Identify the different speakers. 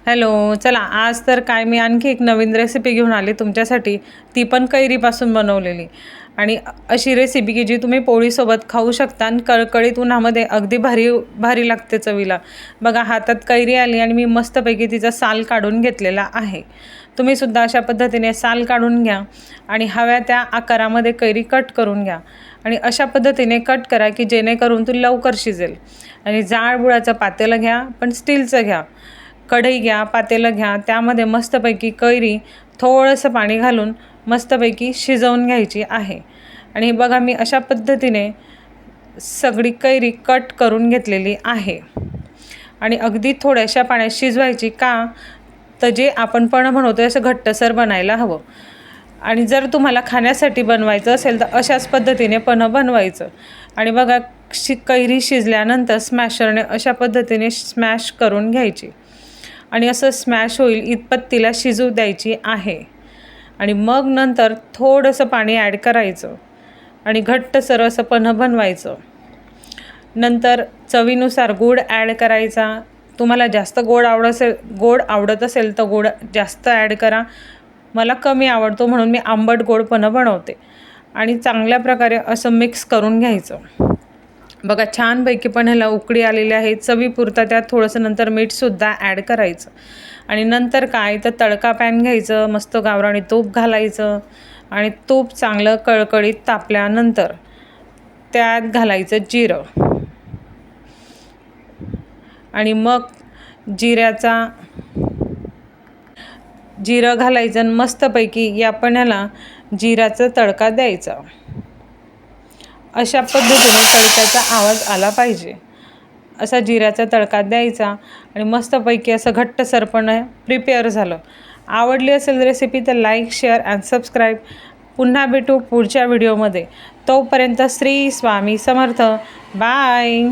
Speaker 1: Hello, चला आज तर काय मी आणखी एक नवीन रेसिपी घेऊन आली तुमच्यासाठी. ती पण कैरीपासून बनवलेली आणि अशी रेसिपी की जी तुम्ही पोळीसोबत खाऊ शकता आणि कळकळीत उन्हामध्ये अगदी भारी भारी लागते चवीला. बघा, हातात कैरी आली आणि मी मस्तपैकी तिचा साल काढून घेतलेला आहे. तुम्हीसुद्धा अशा पद्धतीने साल काढून घ्या आणि हव्या त्या आकारामध्ये कैरी कट करून घ्या आणि अशा पद्धतीने कट करा की जेणेकरून ती लवकर शिजेल. आणि जाड बुडाचं पातेलं घ्या, पण स्टीलचं घ्या. कढई घ्या, पातेलं घ्या, त्यामध्ये मस्तपैकी कैरी थोडंसं पाणी घालून मस्तपैकी शिजवून घ्यायची आहे. आणि बघा, मी अशा पद्धतीने सगळी कैरी कट करून घेतलेली आहे. आणि अगदी थोड्याशा पाण्यात शिजवायची, का तर जे आपण पण बनवतो असं घट्टसर बनायला हवं. आणि जर तुम्हाला खाण्यासाठी बनवायचं असेल तर अशाच पद्धतीने पण बनवायचं. आणि बघा, कैरी शिजल्यानंतर स्मॅशरने अशा पद्धतीने स्मॅश करून घ्यायची आणि असं स्मॅश होईल इतपत तिला शिजू द्यायची आहे. आणि मग नंतर थोडंसं पाणी ॲड करायचं आणि घट्टसर असं बनवायचं. नंतर चवीनुसार गूळ ॲड करायचा. तुम्हाला जास्त गोड आवडत असेल तर गोड जास्त ॲड करा. मला कमी आवडतो म्हणून मी आंबट गोड बनवते. आणि चांगल्या प्रकारे असं मिक्स करून घ्यायचं. बघा, छानपैकी पण ह्याला उकळी आलेली आहे. चवीपुरता त्यात थोडंसं नंतर मीठसुद्धा ॲड करायचं. आणि नंतर काय तर तडका पॅन घ्यायचं, मस्त गावरानी तूप घालायचं आणि तूप चांगलं कळकळीत तापल्यानंतर त्यात घालायचं जिरं. आणि मग जिरं घालायचं आणि मस्तपैकी या पण ह्याला जिऱ्याचा तडका द्यायचा. अशा पद्धतीने तडक्याचा आवाज आला पाहिजे असा जिऱ्याचा तडका द्यायचा आणि मस्तपैकी असं घट्टसरपण प्रिपेअर झालं. आवडली असेल रेसिपी तर लाईक, शेअर अँड सबस्क्राईब. पुन्हा भेटू पुढच्या व्हिडिओमध्ये. तोपर्यंत श्री स्वामी समर्थ. बाय.